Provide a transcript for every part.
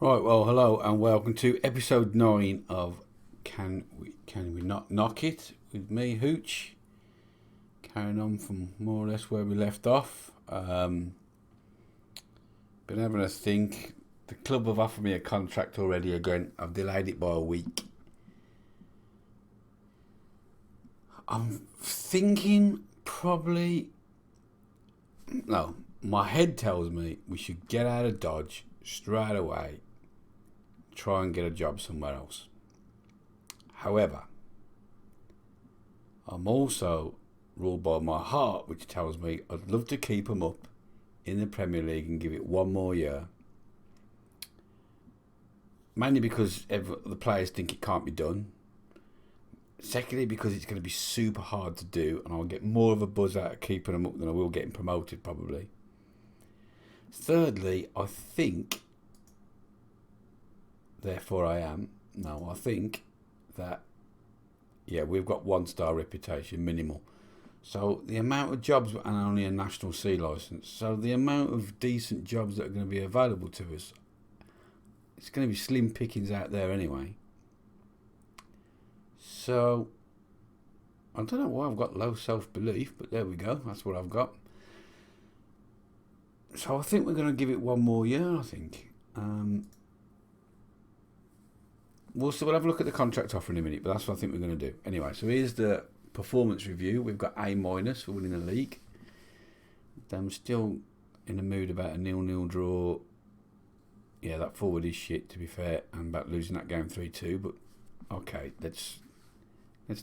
Right, well, hello and welcome to episode 9 of Can We Not Knock It with me, Hooch. Carrying on from more or less where we left off. Been having a think. The club have offered me a contract already again. I've delayed it by a week. I'm thinking probably... No, my head tells me we should get out of Dodge straight away. Try and get a job somewhere else. However, I'm also ruled by my heart, which tells me I'd love to keep them up in the Premier League and give it one more year. Mainly because the players think it can't be done. Secondly, because it's going to be super hard to do, and I'll get more of a buzz out of keeping them up than I will getting promoted, probably. Thirdly, I think... Therefore I think that, we've got 1-star reputation, minimal. So the amount of jobs, and only a national C licence, so the amount of decent jobs that are going to be available to us, it's going to be slim pickings out there anyway. So, I don't know why I've got low self-belief, but there we go, that's what I've got. So I think we're going to give it one more year, I think. We'll have a look at the contract offer in a minute, but that's what I think we're going to do. Anyway, so here's the performance review. We've got A- for winning the league. I'm still in the mood about a 0-0 draw. Yeah, that forward is shit, to be fair, and about losing that game 3-2, but okay, let's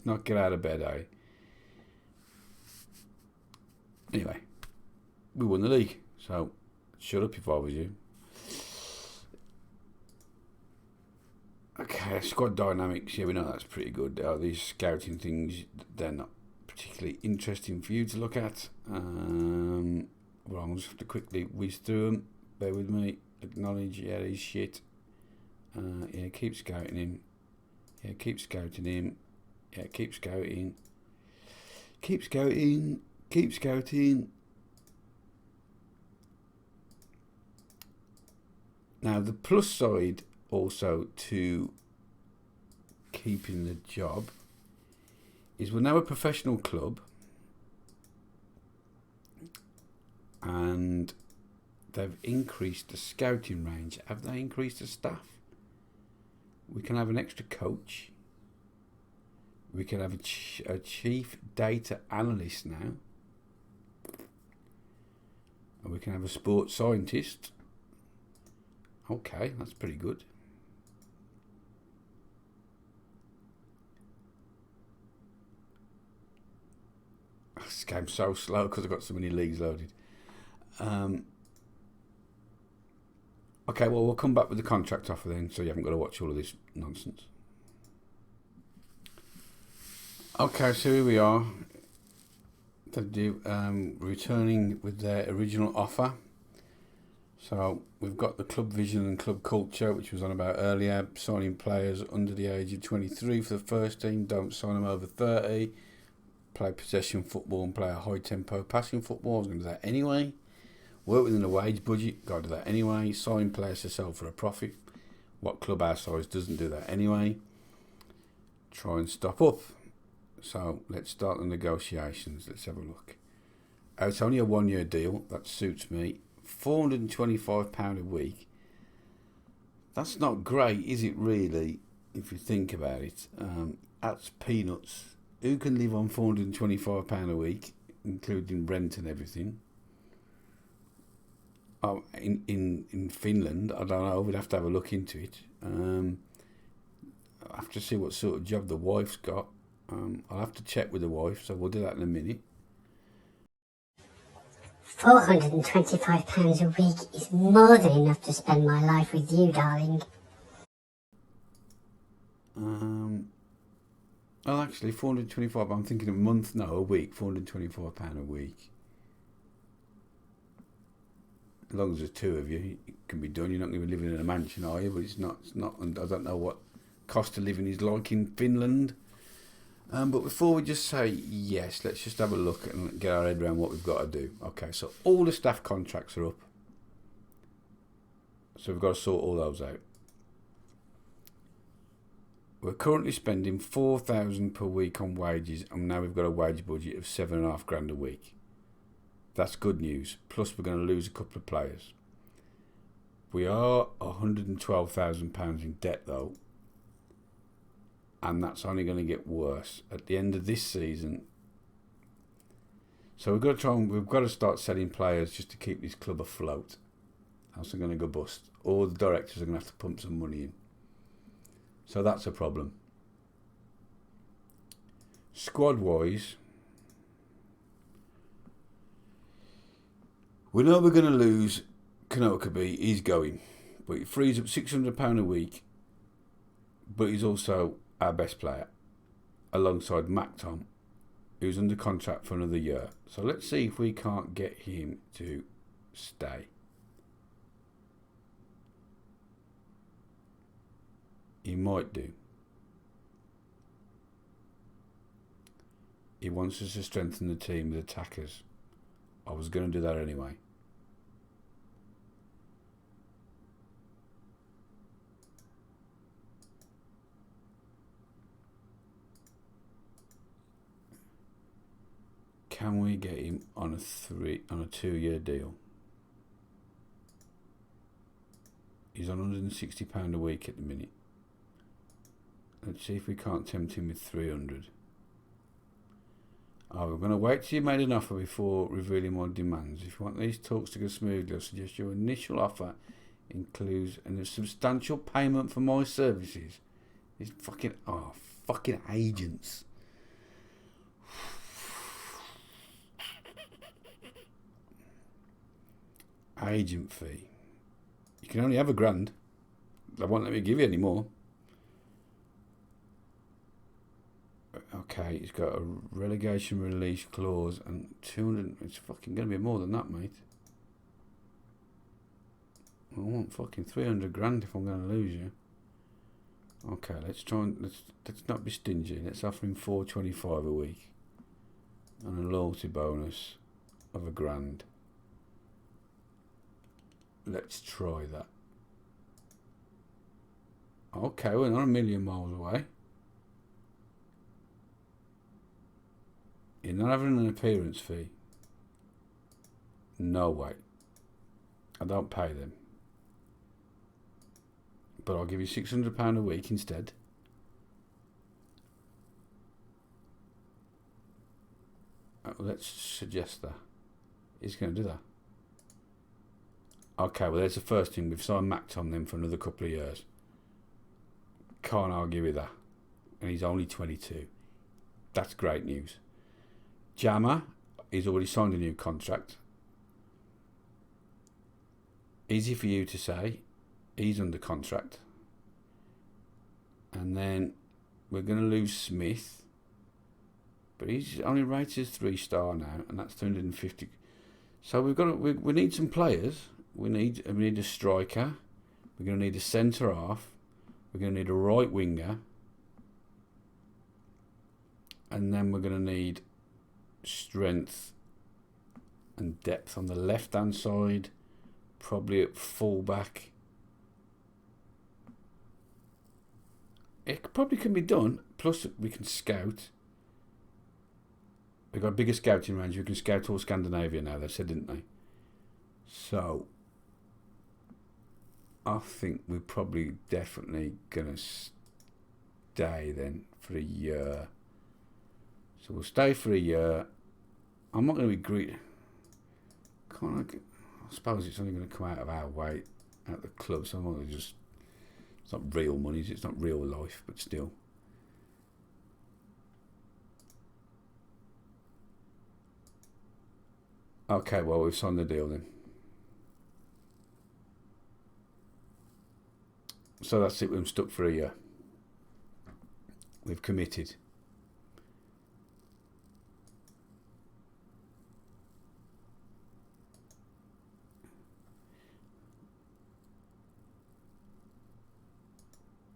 not get out of bed, eh? Anyway, we won the league, so shut up if I was you. Okay, squad dynamics, we know that's pretty good. These scouting things, they're not particularly interesting for you to look at. Well, I'll just have to quickly whiz through them. Bear with me. Acknowledge, he's shit. Keep scouting him. Keep scouting him. Keep scouting. Keep scouting. Keep scouting. Now, the plus side also to keeping the job is we're now a professional club, and they've increased the scouting range. Have they increased the staff? We can have an extra coach. We can have a chief data analyst now, and we can have a sports scientist. Okay, that's pretty good. This game's so slow because I've got so many leagues loaded. Okay, well, we'll come back with the contract offer then, so you haven't got to watch all of this nonsense. Okay, so here we are. Returning with their original offer. So we've got the club vision and club culture, which was on about earlier. Signing players under the age of 23 for the first team. Don't sign them over 30. Play possession football and play a high tempo passing football. I was going to do that anyway. Work within the wage budget. Got to do that anyway. Sign players to sell for a profit. What club our size doesn't do that anyway? Try and stop up. So let's start the negotiations. Let's have a look. It's only a 1-year deal. That suits me. £425 a week. That's not great, is it really? If you think about it, that's peanuts. Who can live on £425 a week, including rent and everything? Oh, in Finland, I don't know. We'd have to have a look into it. I have to see what sort of job the wife's got. I'll have to check with the wife, so we'll do that in a minute. £425 a week is more than enough to spend my life with you, darling. Oh, actually, £425. I'm thinking a month, no, a week. £425 a week. As long as there's two of you, it can be done. You're not going to be living in a mansion, are you? But it's not. And I don't know what cost of living is like in Finland. But before we just say yes, let's just have a look and get our head around what we've got to do. Okay, so all the staff contracts are up. So we've got to sort all those out. We're currently spending £4,000 per week on wages, and now we've got a wage budget of £7,500 a week. That's good news. Plus, we're going to lose a couple of players. We are £112,000 in debt, though, and that's only going to get worse at the end of this season. So we've got to start selling players just to keep this club afloat. Else they're going to go bust. Or the directors are going to have to pump some money in. So that's a problem. Squad-wise, we know we're going to lose Kanokabe. He's going. But it frees up £600 a week. But he's also our best player. Alongside MacTom, who's under contract for another year. So let's see if we can't get him to stay. He might do. He wants us to strengthen the team with attackers. I was going to do that anyway. Can we get him on a 2-year deal? He's on £160 a week at the minute. Let's see if we can't tempt him with 300. We're going to wait till you made an offer before revealing more demands. If you want these talks to go smoothly, I suggest your initial offer includes a substantial payment for my services. These fucking agents. Agent fee. You can only have £1,000. They won't let me give you any more. Okay, he's got a relegation release clause and 200. It's fucking going to be more than that, mate. I want fucking 300 grand if I'm going to lose you. Okay, let's not be stingy. Let's offer him 425 a week and a loyalty bonus of £1,000. Let's try that. Okay, we're not a million miles away. You're not having an appearance fee. No way. I don't pay them. But I'll give you £600 a week instead. Let's suggest that. He's going to do that. Okay, well, there's the first thing. We've signed MacTom then for another couple of years. Can't argue with that. And he's only 22. That's great news. Jammer, he's already signed a new contract. Easy for you to say. He's under contract. And then we're going to lose Smith. But he's only rated as 3-star now, and that's 250. So we need some players. We need a striker. We're going to need a centre half. We're going to need a right winger. And then we're going to need strength and depth on the left hand side, probably at full back. It probably can be done. Plus we can scout. We've got a bigger scouting range. We can scout all Scandinavia now, they said, didn't they? So I think we're probably definitely gonna stay then for a year. So we'll stay for a year. I'm not going to be greedy. I suppose it's only going to come out of our way at the club. So I'm not going to just. It's not real money. It's not real life, but still. Okay, well, we've signed the deal then. So that's it. We're stuck for a year. We've committed.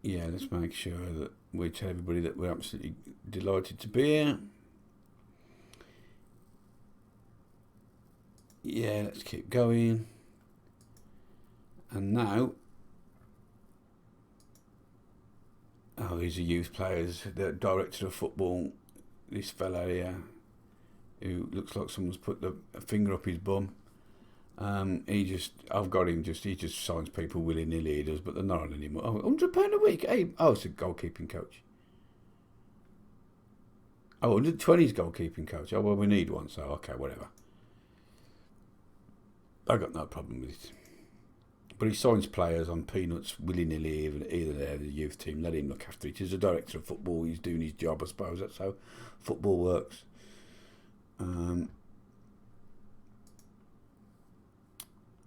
Yeah, let's make sure that we tell everybody that we're absolutely delighted to be here. Yeah, let's keep going. And now, Oh, he's a youth player, the director of football. This fella here, who looks like someone's put a finger up his bum. He just signs people willy-nilly, he does, but they're not on anymore. Oh, £100 a week? Hey, it's a goalkeeping coach. Oh, 120's goalkeeping coach. Oh, well, we need one, so okay, whatever. I got no problem with it. But he signs players on peanuts willy-nilly, either they're the youth team, let him look after it. He's a director of football, he's doing his job, I suppose. That's how football works. And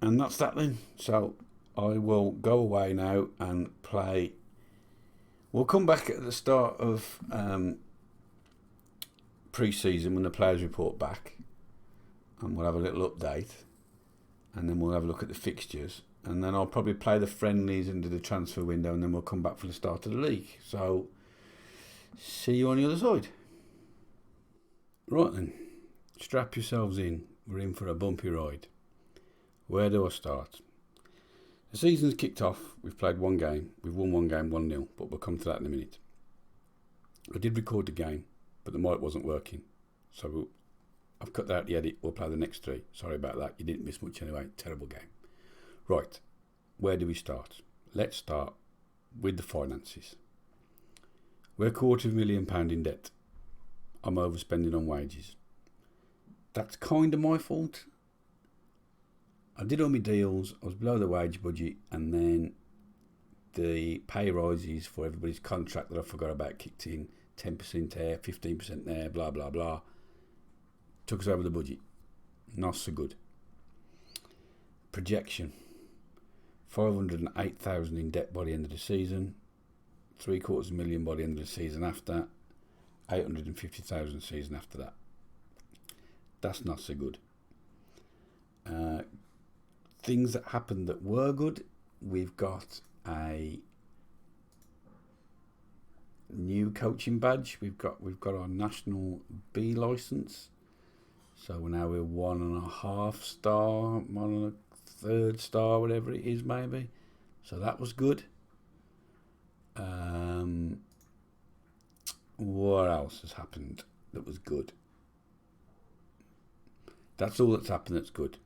that's that then. So I will go away now and play. We'll come back at the start of pre-season when the players report back, and we'll have a little update, and then we'll have a look at the fixtures, and then I'll probably play the friendlies into the transfer window, and then we'll come back for the start of the league. So see you on the other side. Right then, strap yourselves in. We're in for a bumpy ride. Where do I start? The season's kicked off. We've played one game. We've won one game 1-0, but we'll come to that in a minute. I did record the game, but the mic wasn't working. So I've cut that out the edit. We'll play the next three. Sorry about that. You didn't miss much anyway. Terrible game. Right. Where do we start? Let's start with the finances. We're £250,000 in debt. I'm overspending on wages. That's kind of my fault. I did all my deals, I was below the wage budget, and then the pay rises for everybody's contract that I forgot about kicked in. 10% there, 15% there, blah, blah, blah. Took us over the budget. Not so good. Projection. 508,000 in debt by the end of the season. £750,000 by the end of the season after. 850,000 season after that. That's not so good. Things that happened that were good. We've got a new coaching badge. We've got our national B licence. So now we're 1.5 star, 1.3 star, whatever it is, maybe. So that was good. What else has happened that was good? That's all that's happened that's good.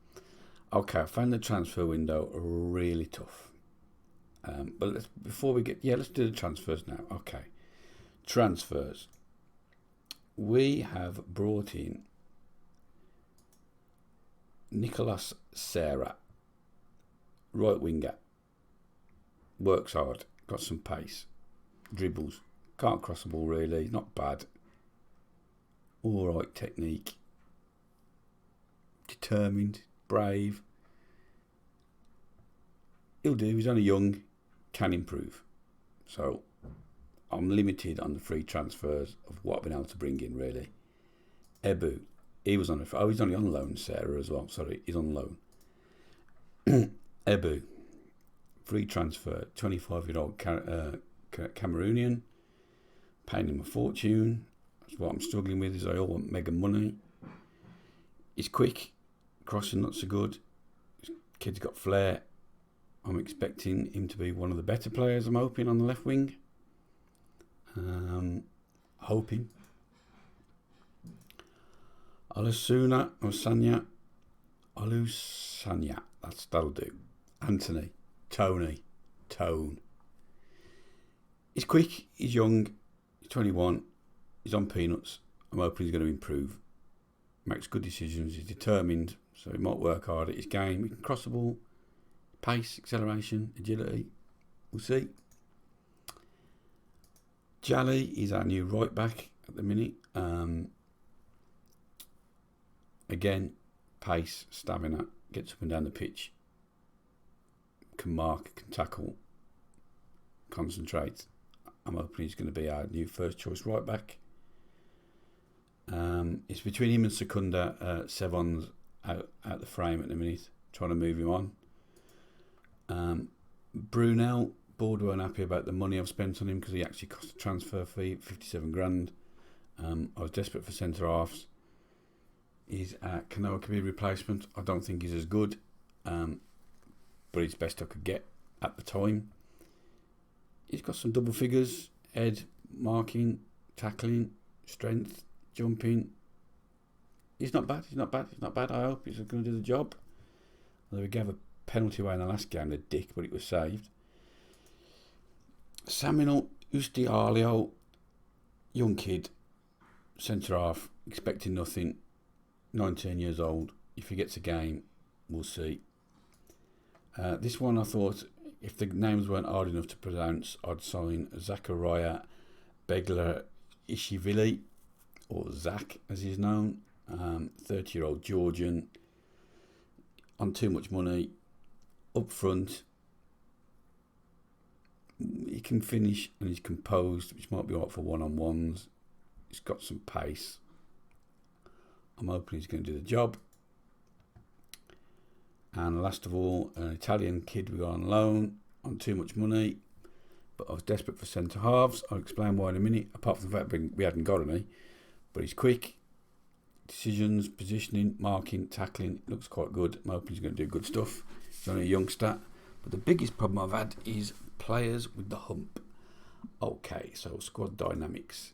Okay, I found the transfer window really tough. But let's do the transfers now. Okay, transfers. We have brought in Nicolas Serra, right winger. Works hard, got some pace, dribbles, can't cross the ball really, not bad. All right technique, determined, brave. He'll do. He's only young, can improve. So I'm limited on the free transfers of what I've been able to bring in really. Ebu, he's only on loan. Sarah as well. Sorry, he's on loan. Ebu, free transfer, 25-year-old Cameroonian, paying him a fortune. That's what I'm struggling with. Is I all want mega money. He's quick, crossing not so good. Kid's got flair. I'm expecting him to be one of the better players, I'm hoping, on the left wing. Hoping. Alusanya, that'll do. Anthony, Tone. He's quick, he's young, he's 21, he's on peanuts. I'm hoping he's going to improve. Makes good decisions, he's determined, so he might work hard at his game. He can cross the ball, pace, acceleration, agility. We'll see. Jolly is our new right back at the minute. Again, pace, stamina, gets up and down the pitch, can mark, can tackle, concentrate. I'm hoping he's going to be our new first choice right back. It's between him and Secunda. Sevon's out the frame at the minute, trying to move him on. Brunel, board weren't happy about the money I've spent on him because he actually cost a transfer fee, 57 grand. I was desperate for centre halves. He's a Kanoa Kabir replacement. I don't think he's as good, but he's best I could get at the time. He's got some double figures, head, marking, tackling, strength, jumping. He's not bad. I hope he's going to do the job. Although we gave a penalty away in the last game, the dick, but it was saved. Samuel Ustialio, young kid, centre half, expecting nothing, 19 years old. If he gets a game, we'll see. This one I thought, if the names weren't hard enough to pronounce, I'd sign Zachariah Begler Ishivili, or Zach as he's known, 30-year-old Georgian, on too much money, up front. He can finish and he's composed, which might be right for one-on-ones. He's got some pace. I'm hoping he's going to do the job. And last of all, an Italian kid we got on loan on too much money, but I was desperate for centre halves. I'll explain why in a minute, apart from the fact we hadn't got any. But he's quick, decisions, positioning, marking, tackling, looks quite good. I'm hoping he's going to do good stuff. He's only a youngster. But the biggest problem I've had is players with the hump. Okay, so squad dynamics.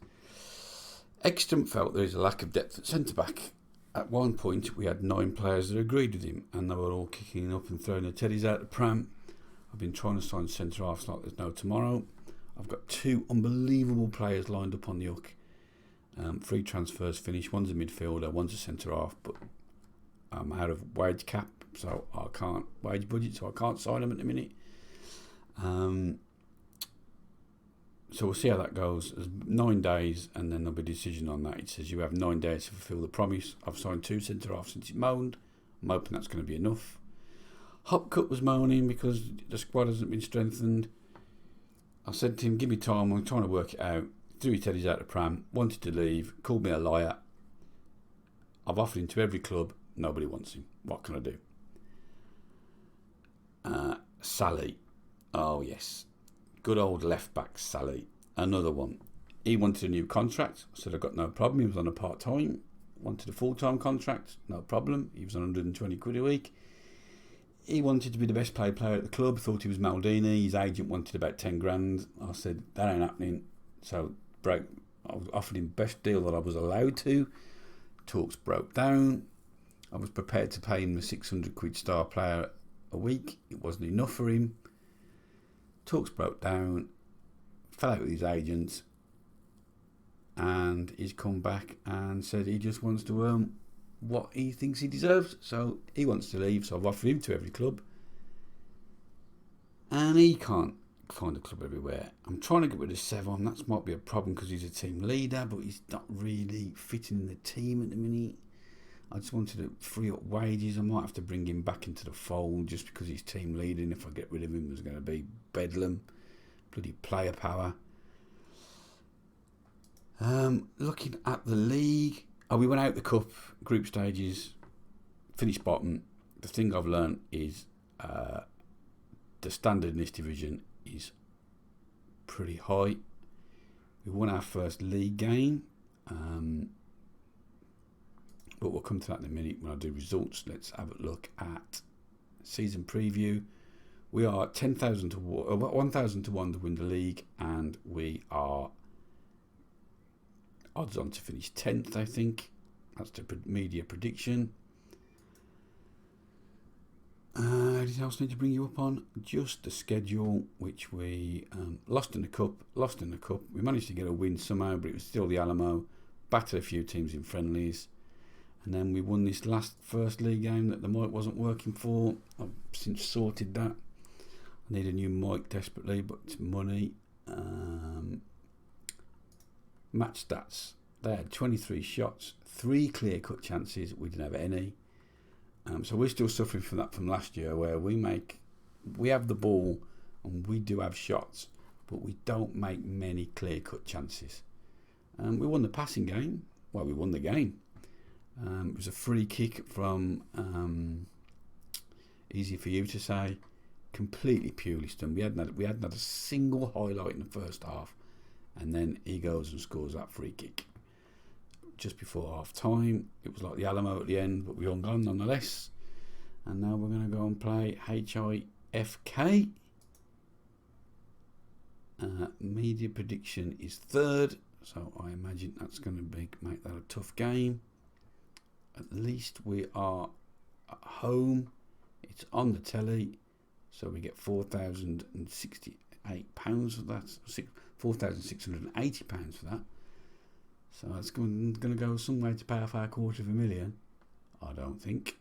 Ekstrom felt there is a lack of depth at centre-back. At one point, we had 9 players that agreed with him, and they were all kicking up and throwing their teddies out the pram. I've been trying to sign centre-halves like there's no tomorrow. I've got 2 unbelievable players lined up on the hook. 3 transfers finished. One's a midfielder, one's a centre-half, but I'm out of wage cap, so I can't, wage budget, so I can't sign them at the minute. So we'll see how that goes. There's 9 days, and then there'll be a decision on that. It says you have 9 days to fulfil the promise. I've signed 2 centre-halves since it moaned. I'm hoping that's going to be enough. Hopcutt was moaning because the squad hasn't been strengthened. I said to him, give me time, I'm trying to work it out. Threw his teddies out the pram, wanted to leave, called me a liar. I've offered him to every club, nobody wants him. What can I do? Sally. Oh yes. Good old left back Sally. Another one. He wanted a new contract. I said I've got no problem. He was on a part-time. Wanted a full-time contract. No problem. He was on 120 quid a week. He wanted to be the best paid player at the club. Thought he was Maldini. His agent wanted about 10 grand. I said that ain't happening. So I offered him best deal that I was allowed to. Talks broke down. I was prepared to pay him the 600 quid star player a week. It wasn't enough for him. Talks broke down, fell out with his agents, and he's come back and said he just wants to earn what he thinks he deserves. So he wants to leave, so I've offered him to every club. And he can't find a club everywhere. I'm trying to get rid of Sevon. That might be a problem because he's a team leader, but he's not really fitting in the team at the minute. I just wanted to free up wages. I might have to bring him back into the fold just because he's team leading. If I get rid of him, there's going to be bedlam. Bloody player power. Looking at the league. We went out the cup, group stages, finished bottom. The thing I've learned is the standard in this division is pretty high. We won our first league game. But we'll come to that in a minute when I do results. Let's have a look at season preview. We are 1,000 to 1 to win the league, and we are odds on to finish 10th, I think. That's the media prediction. Anything else I need to bring you up on? Just the schedule, which we lost in the cup. We managed to get a win somehow, but it was still the Alamo. Battered a few teams in friendlies. And then we won this first league game that the mic wasn't working for. I've since sorted that. I need a new mic desperately, but it's money. Match stats. They had 23 shots, 3 clear-cut chances. We didn't have any. So we're still suffering from that from last year, where we have the ball and we do have shots, but we don't make many clear-cut chances. We won the passing game. Well, we won the game. It was a free kick from easy for you to say, completely purely stunned. We hadn't had a single highlight in the first half, and then he goes and scores that free kick just before half time. It was like the Alamo at the end, but we hung on nonetheless. And now we're going to go and play HIFK. Media prediction is third, so I imagine that's going to make that a tough game. At least we are at home. It's on the telly, so we get £4,068 for that. £4,680 for that. So that's going to go some way to pay off our £250,000. I don't think.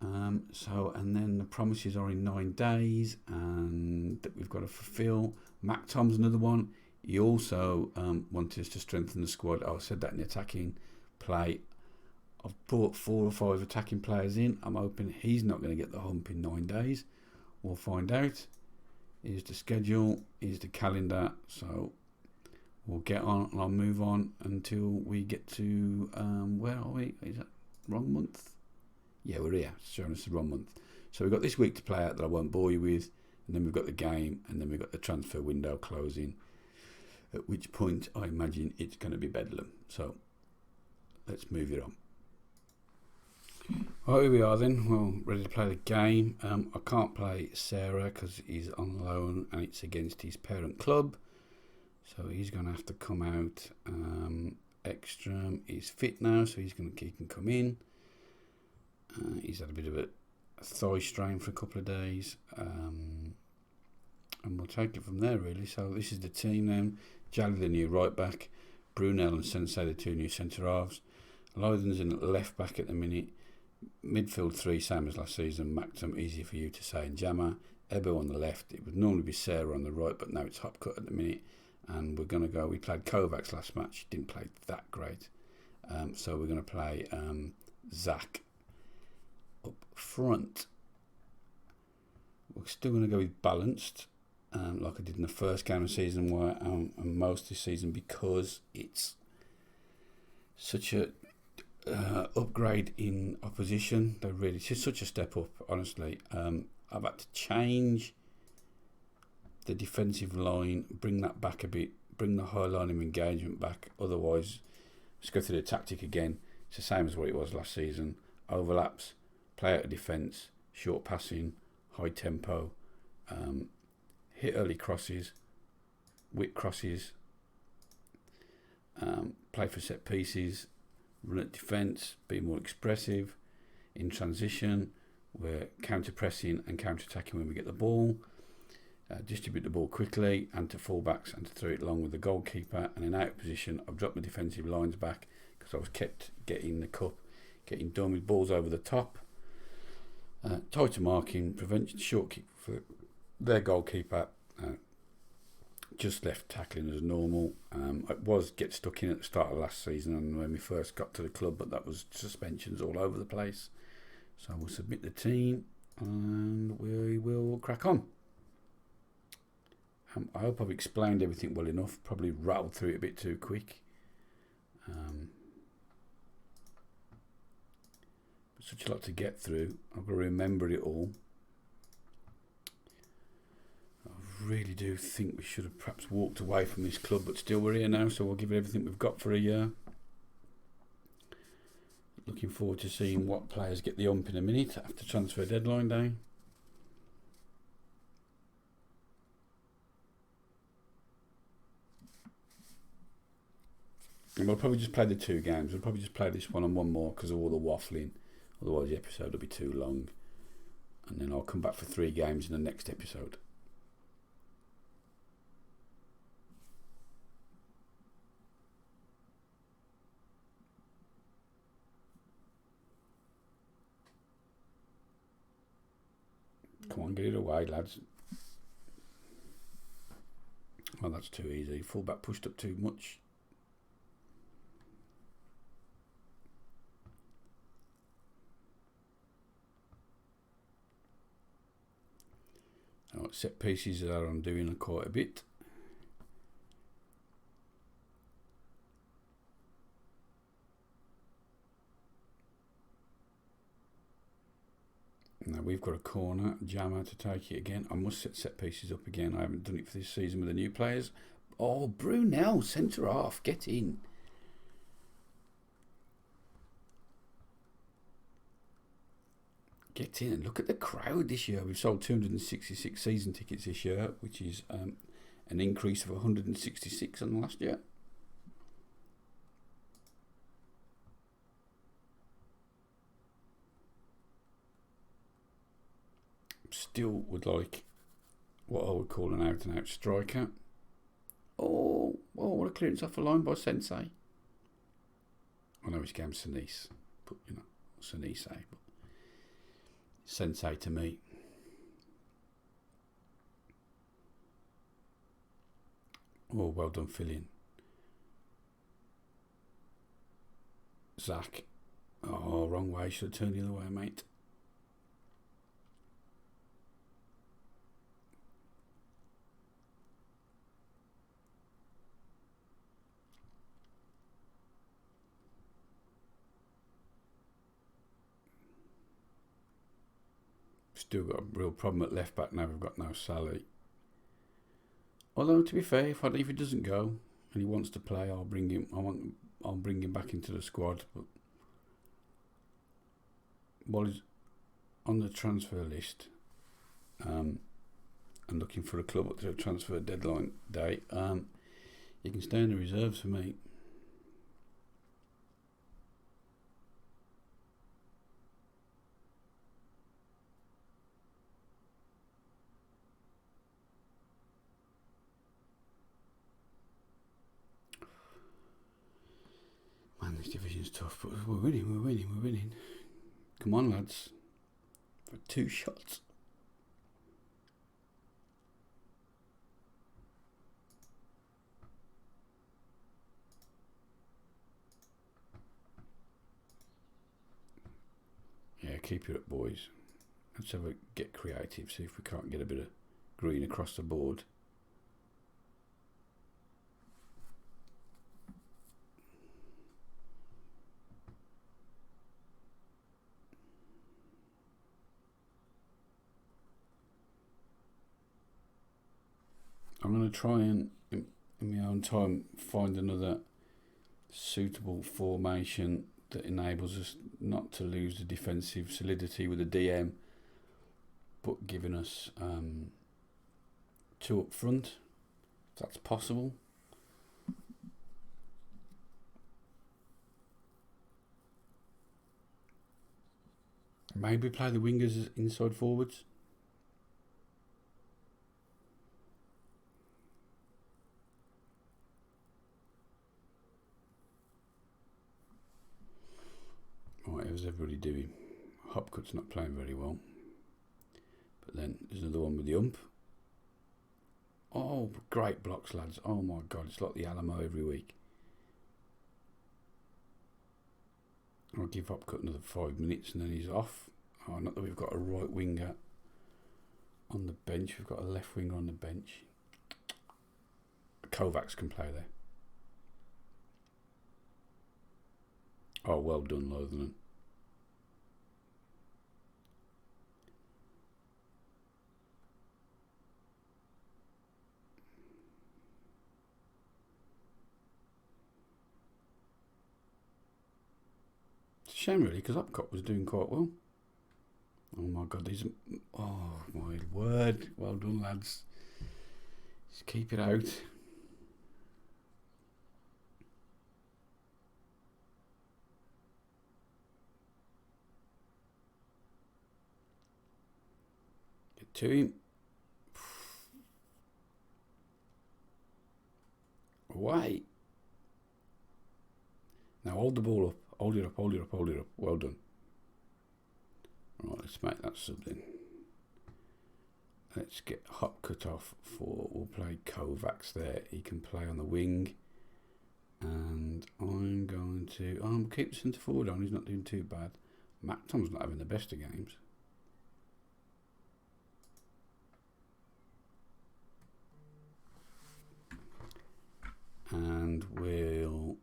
And then the promises are in 9 days, and that we've got to fulfil. Mac Tom's another one. He also wanted us to strengthen the squad. I said that in the attacking play. I've brought 4 or 5 attacking players in. I'm hoping he's not going to get the hump in 9 days. We'll find out. Here's the schedule. Here's the calendar. So we'll get on, and I'll move on until we get to where are we? Is that wrong month? Yeah, we're here. It's showing us the wrong month. So we've got this week to play out that I won't bore you with, and then we've got the game, and then we've got the transfer window closing, at which point I imagine it's going to be bedlam. So let's move it on. Right, here we are then. Well, ready to play the game. I can't play Sarah because he's on loan and it's against his parent club. So he's going to have to come out. Ekstrom is fit now, so he can come in. He's had a bit of a thigh strain for a couple of days. And we'll take it from there, really. So this is the team then. Jally, the new right back. Brunel and Sensei, the 2 new centre halves. Lythen's in at left back at the minute. Midfield 3, same as last season. Mactum, easy for you to say, and Jammer. Ebo on the left. It would normally be Sarah on the right, but now it's Hopcut at the minute. And we're going to go. We played Kovacs last match. Didn't play that great. So we're going to play Zach up front. We're still going to go with balanced, like I did in the first game of the season, and most this season, because it's such a upgrade in opposition. It's just such a step up, honestly. I've had to change the defensive line, bring that back a bit, bring the high line of engagement back. Otherwise, let's go through the tactic again. It's the same as what it was last season. Overlaps, play out of defence, short passing, high tempo, hit early crosses, whip crosses, play for set pieces, run at defence, be more expressive. In transition, we're counter-pressing and counter-attacking when we get the ball. Distribute the ball quickly and to full-backs and to throw it long with the goalkeeper. And in out position, I've dropped my defensive lines back because I was kept getting the cup, getting done with balls over the top. Tighter marking, prevent short kick for their goalkeeper. Just left tackling as normal. I was get stuck in at the start of last season and when we first got to the club, but that was suspensions all over the place. So we'll submit the team and we will crack on. I hope I've explained everything well enough. Probably rattled through it a bit too quick. But such a lot to get through. I've got to remember it all. I really do think we should have perhaps walked away from this club, but still we're here now, so we'll give it everything we've got for a year. Looking forward to seeing what players get the ump in a minute after transfer deadline day. And we'll probably just play the 2 games. We'll probably just play this one and one more because of all the waffling. Otherwise the episode will be too long. And then I'll come back for 3 games in the next episode. Come on, get it away, lads. Oh, that's too easy. Fullback pushed up too much. Set pieces that I'm doing quite a bit. Now we've got a corner, Jammer to take it again. I must set pieces up again. I haven't done it for this season with the new players. Oh, Brunel, centre half, get in. Get in and look at the crowd this year. We've sold 266 season tickets this year, which is an increase of 166 on last year. Still would like what I would call an out-and-out striker. Oh, what a clearance off the line by Sensei. I know his game's Sinise, but Sinise, but Sensei to me. Oh, well done, Fillion. Zach. Oh, wrong way. Should have turned the other way, mate. Still got a real problem at left back now. We've got no Sally. Although to be fair, if he doesn't go and he wants to play, I'll bring him. I'll bring him back into the squad. But while he's on the transfer list, and looking for a club up to the transfer deadline day, you can stay in the reserves for me. Man, this division's tough, but we're winning. Come on, lads. For 2 shots. Yeah, keep it up, boys. Let's have a get creative, see if we can't get a bit of green across the board. I'm going to try and, in my own time, find another suitable formation that enables us not to lose the defensive solidity with the DM, but giving us 2 up front, if that's possible. Maybe play the wingers as inside forwards. Right, how's everybody doing? Hopcut's not playing very well. But then there's another one with the ump. Oh, great blocks, lads. Oh my God, it's like the Alamo every week. I'll give Hopcut another 5 minutes and then he's off. Oh, not that we've got a right winger on the bench. We've got a left winger on the bench. Kovacs can play there. Oh, well done, Lotherland. It's a shame, really, because Upcott was doing quite well. Oh, my God, these are... Oh, my word. Well done, lads. Just keep it out. To him. Away. Now hold the ball up. Hold it up. Well done. Right, let's make that sub then. Let's get Hopcut off for... We'll play Kovacs there. He can play on the wing. And I'm going to... keep the centre forward on. He's not doing too bad. Mactom's not having the best of games. And we'll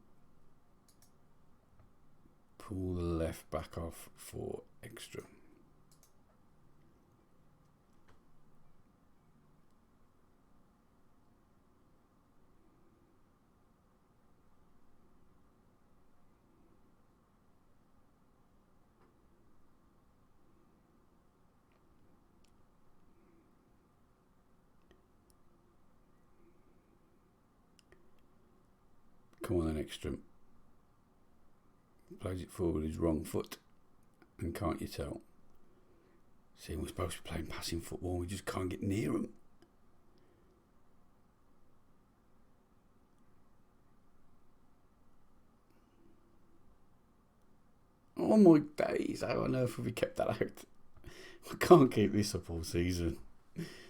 pull the left back off for extra. Come on then, Ekstrom. Plays it forward with his wrong foot. And can't you tell? See, we're supposed to be playing passing football. We just can't get near them. Oh my days, how on earth have we kept that out? I can't keep this up all season.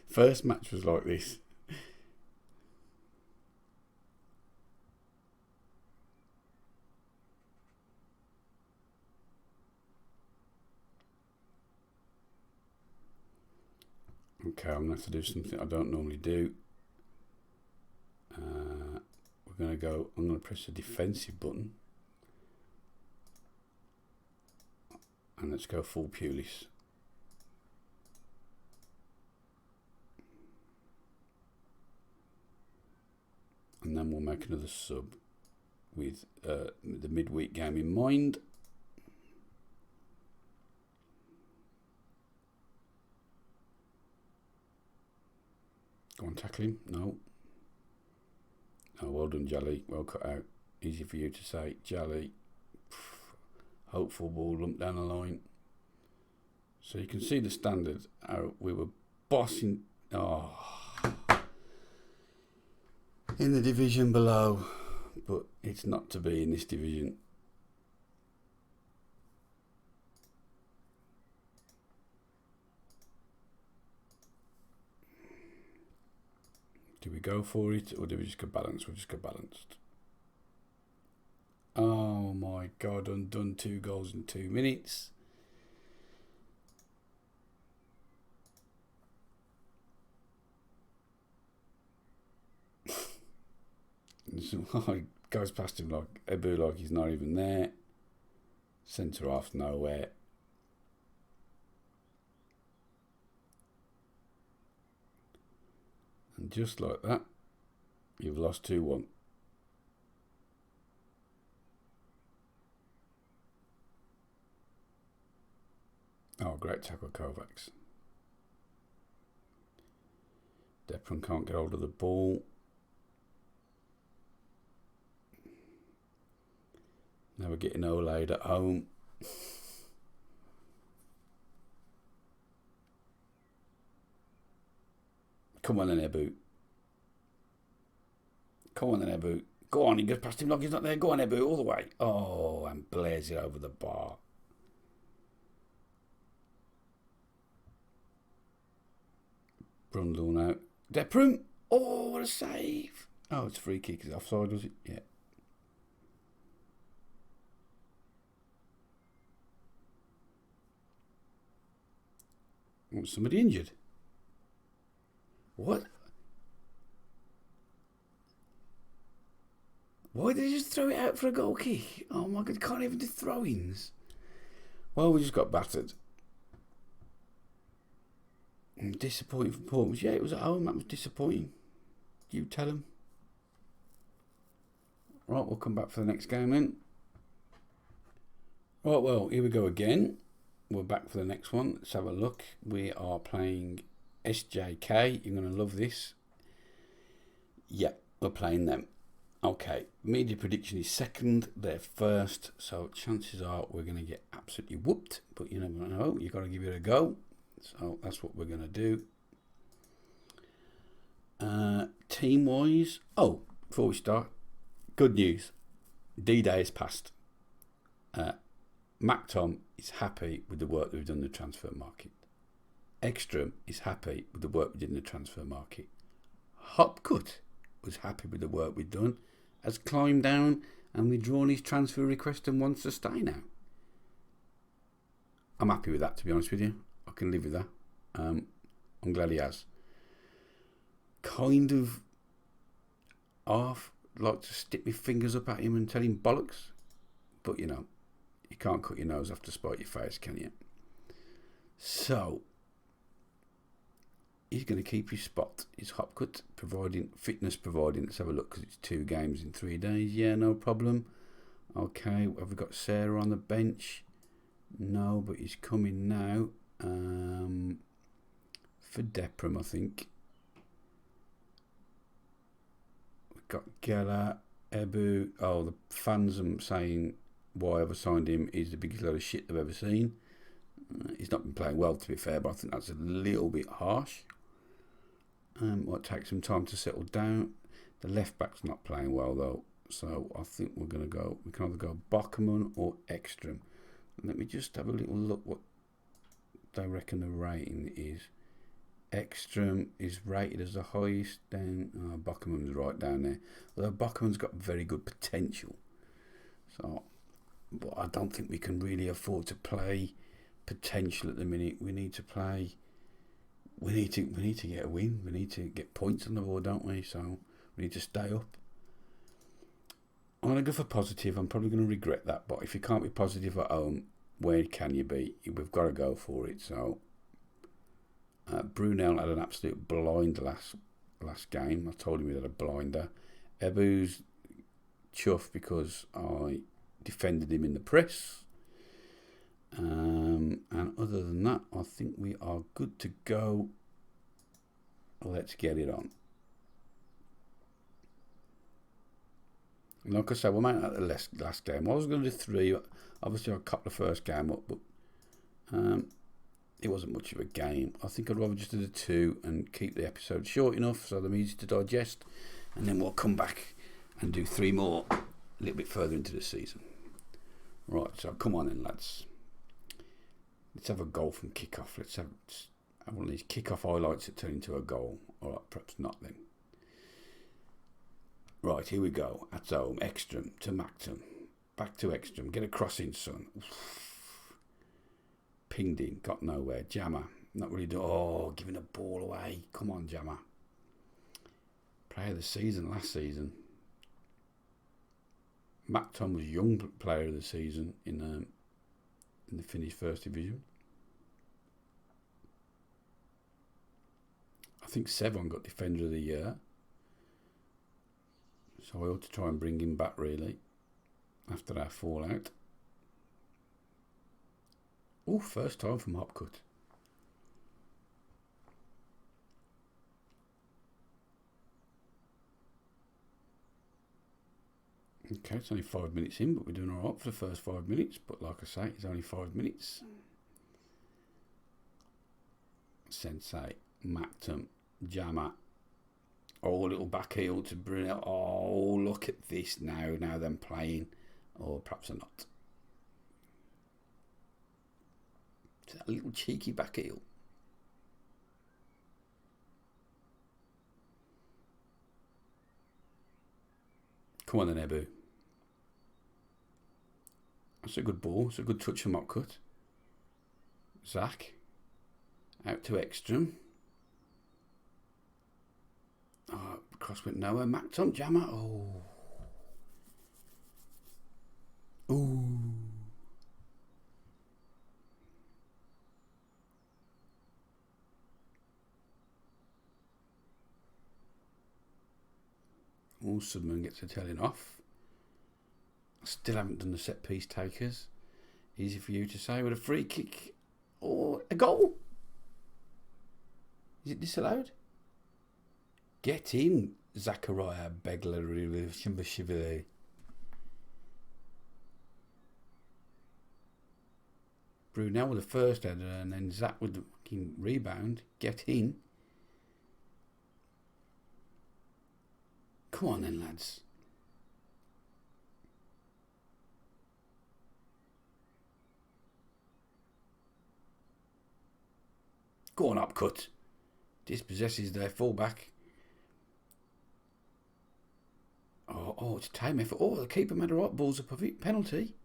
First match was like this. Okay, I'm going to have to do something I don't normally do. I'm going to press the defensive button. And let's go full Pulis. And then we'll make another sub with the midweek game in mind. Go on, tackle him. No. Oh, well done, Jolly. Well cut out. Easy for you to say, Jolly. Hopeful ball lumped down the line. So you can see the standard. We were bossing in the division below, but it's not to be in this division. Do we go for it, or do we just go balanced? We'll just go balanced. Oh my God, undone 2 goals in 2 minutes. It goes past him like Ebu, like he's not even there. Centre half nowhere. And just like that, you've lost 2-1. Oh, great tackle, Kovacs. Depron can't get hold of the ball. Now we're getting Olayed at home. Come on then, Ebu. Come on then, Ebu. Go on, he goes past him like he's not there. Go on, Ebu, all the way. Oh, and blares it over the bar. Brundle now. Depron. Oh, what a save. Oh, it's free kick. Is it offside, was it? Yeah. Was somebody injured? What? Why did he just throw it out for a goal kick? Oh my God, can't even do throw-ins. Well, we just got battered. Disappointing performance. Yeah, it was at home. That was disappointing. You tell him. Right, we'll come back for the next game then. Right, well, here we go again. We're back for the next one. Let's have a look. We are playing SJK. You're going to love this. Yeah, we're playing them. Okay, media prediction is second. They're first. So chances are we're going to get absolutely whooped. But you never know. You've got to give it a go. So that's what we're going to do. Team-wise. Oh, before we start, good news. D-Day has passed. Mactom is happy with the work that we've done in the transfer market. Ekstrom is happy with the work we did in the transfer market. Hopcut was happy with the work we've done, has climbed down and withdrawn his transfer request and wants to stay now. I'm happy with that, to be honest with you. I can live with that. I'm glad he has. Kind of half like to stick my fingers up at him and tell him bollocks. But, you know, you can't cut your nose off to spite your face, can you? So, he's going to keep his spot. His Hopcut, fitness providing. Let's have a look, because it's 2 games in 3 days. Yeah, no problem. Okay, have we got Sarah on the bench? No, but he's coming now. For Deprom, I think. We've got Geller. Ebu, oh, the fans are saying why I've signed him is the biggest load of shit they've ever seen. He's not been playing well, to be fair, but I think that's a little bit harsh. Might take some time to settle down. The left back's not playing well though, so I think we're going to go. We can either go Bockerman or Ekstrom. Let me just have a little look what they reckon the rating is. Ekstrom is rated as the highest. Then Bockerman's right down there. Although Bockerman's got very good potential, so but I don't think we can really afford to play potential at the minute. We need to play. We need to get a win. We need to get points on the board, don't we? So we need to stay up. I'm going to go for positive. I'm probably going to regret that, but if you can't be positive at home, where can you be? We've got to go for it. So Brunel had an absolute blind last game. I told him he had a blinder. Ebu's chuffed because I defended him in the press. And other than that, I think we are good to go. Let's get it on. Like I said, we might at the last game. I was going to do 3. Obviously, I cut the first game up, but it wasn't much of a game. I think I'd rather just do the 2 and keep the episode short enough so they're easy to digest, and then we'll come back and do 3 more a little bit further into the season. Right, so come on then, lads. Let's have a goal from kick-off. Let's have one of these kick-off highlights that turn into a goal. All right, perhaps not then. Right, here we go. At home, Ekstrom to Mactum. Back to Ekstrom. Get a crossing, son. Pinged in. Got nowhere. Jammer. Not really doing... Oh, giving a ball away. Come on, Jammer. Player of the season last season. Mactum was young player of the season in the Finnish First Division. I think Sevon got Defender of the Year. So I ought to try and bring him back, really, after our fallout. Oh, first time from Hopcut. Okay, it's only 5 minutes in, but we're doing all right for the first 5 minutes. But like I say, it's only 5 minutes. Sensei, Mactum, Jammer. Oh, a little back heel to Brunel. Oh, look at this now. Now them playing. Or perhaps not. It's that little cheeky back heel. Come on then, Ebu. That's a good ball. It's a good touch from Upcut. Zach. Out to Ekstrom. Oh, cross went nowhere. Mactum, Jammer. Oh. Ooh. Oh, Sudman gets a telling off. Still haven't done the set piece takers. Easy for you to say with a free kick or a goal. Is it disallowed? Get in, Zachariah Begler. Brunel with the first header and then Zach with the fucking rebound. Get in. Come on then, lads. Go on, Upcut. Dispossesses their fullback. Oh, it's a time effort. Oh, the keeper made a right balls up of it. Penalty.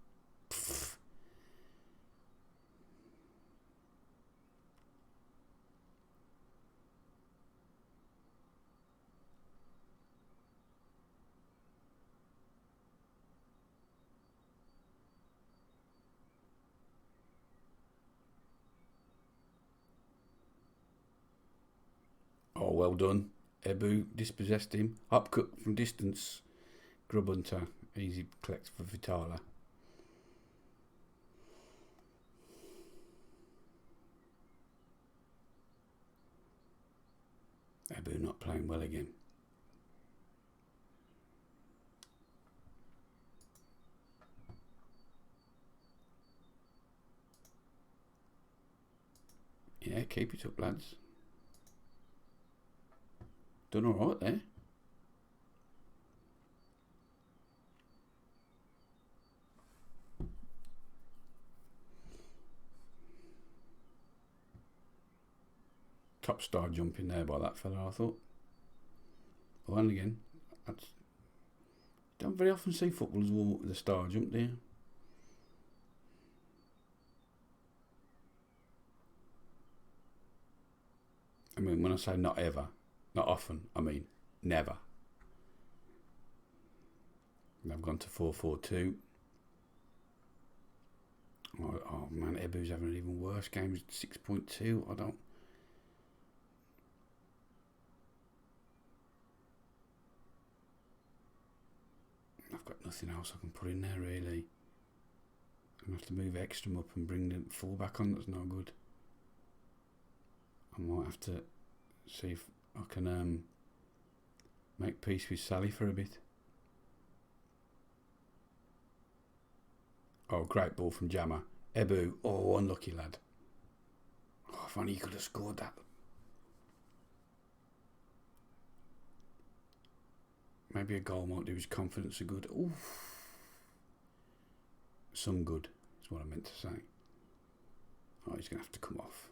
Pfft. Oh, well done. Ebu dispossessed him. Upcut from distance. Grub Hunter. Easy collect for Vitala. Ebu not playing well again. Yeah, keep it up, lads. Done alright there. Top star jumping there by that fella, I thought. Oh, and again, don't very often see footballers warm up with a star jump, do you? I mean, when I say not ever, not often, I mean never. And I've gone to 4-4-2. Oh man, Ebu's having an even worse game. 6.2. I don't. I've got nothing else I can put in there really. I'm going to have to move Ekstrom up and bring the full back on. That's no good. I might have to see if I can make peace with Sally for a bit. Oh, great ball from Jammer. Ebu. Oh, unlucky lad. Oh, if only he could have scored that. Maybe a goal might do his confidence a good. Ooh. Some good is what I meant to say. Oh, he's going to have to come off.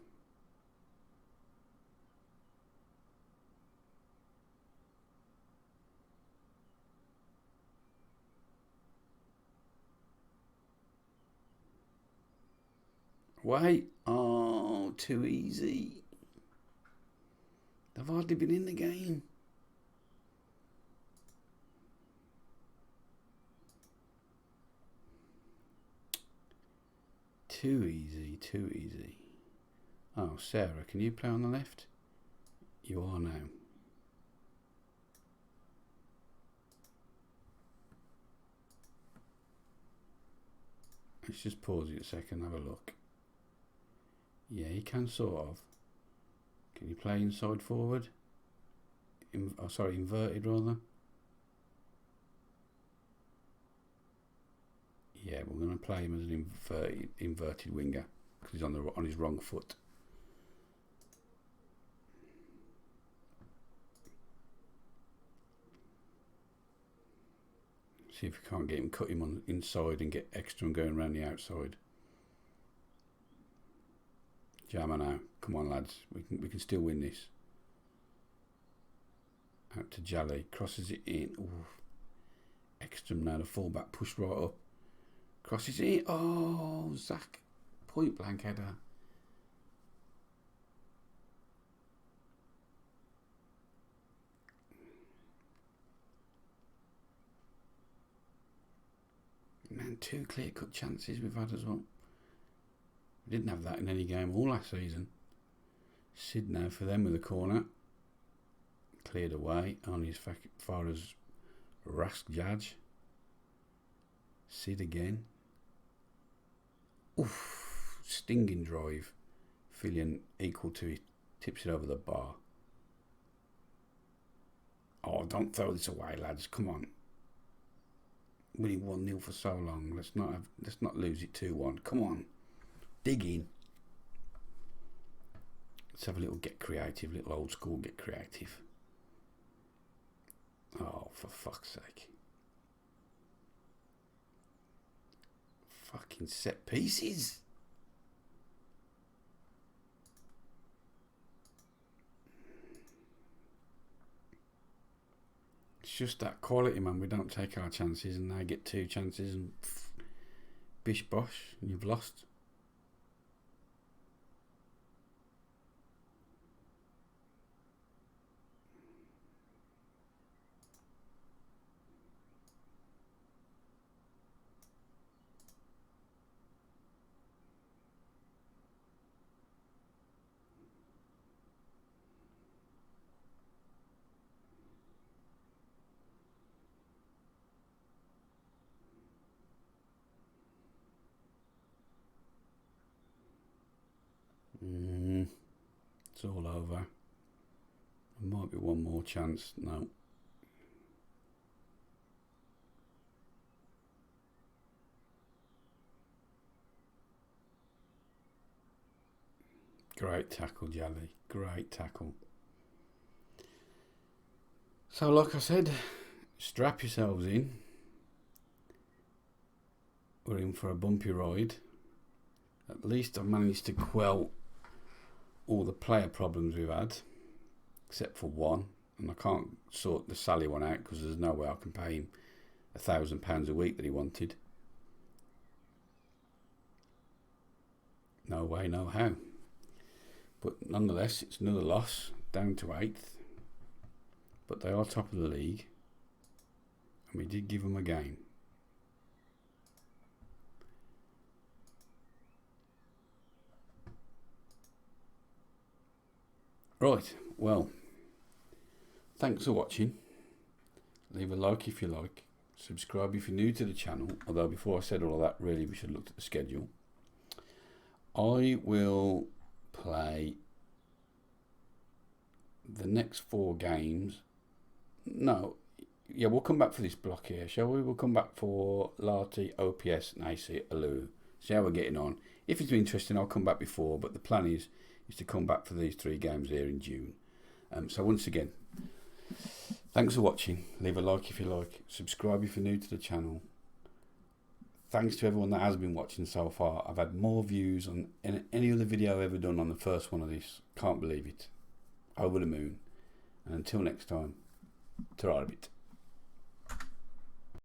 Wait. Oh, too easy. They've hardly been in the game. Too easy, too easy. Oh, Sarah, can you play on the left? You are now. Let's just pause it a second, have a look. Yeah, you can sort of. Can you play inside forward? Inverted rather. Yeah, we're going to play him as an inverted winger because he's on his wrong foot. See if we can't get him, cut him on inside and get extra and going around the outside. Jammer now. Come on, lads. We can still win this. Out to Jolly. Crosses it in. Ooh. Ekstrom now, the fullback, pushed right up. Crosses it in. Oh, Zach. Point blank header. Man, 2 clear-cut chances we've had as well. We didn't have that in any game all last season. Sid now for them with a corner. Cleared away. Only as far as Rask Judge. Sid again. Oof. Stinging drive. Fillion equal to it. Tips it over the bar. Oh, don't throw this away, lads. Come on. Winning 1-0 for so long. Let's not lose it 2-1. Come on. Dig in. Let's have a little get creative, little old school get creative. Oh, for fuck's sake. Fucking set pieces. It's just that quality, man. We don't take our chances and they get 2 chances and bish bosh and you've lost. It's all over. There might be one more chance. No. Great tackle, Jelly. Great tackle. So, like I said, strap yourselves in. We're in for a bumpy ride. At least I've managed to quell all the player problems we've had, except for one. And I can't sort the Sally one out because there's no way I can pay him £1,000 a week that he wanted. No way, no how. But nonetheless, it's another loss, down to 8th. But they are top of the league, and we did give them a game. Right, well, thanks for watching. Leave a like if you like. Subscribe if you're new to the channel. Although before I said all of that, really we should have looked at the schedule. I will play the next 4 games. No, yeah, we'll come back for this block here, shall we? We'll come back for Larty, OPS, and AC Alu. See how we're getting on. If it's interesting, I'll come back before, but the plan is to come back for these 3 games here in June. So once again, thanks for watching. Leave a like if you like. Subscribe if you're new to the channel. Thanks to everyone that has been watching so far. I've had more views on any other video I've ever done on the first one of this. Can't believe it. Over the moon. And until next time, ta-ra a bit.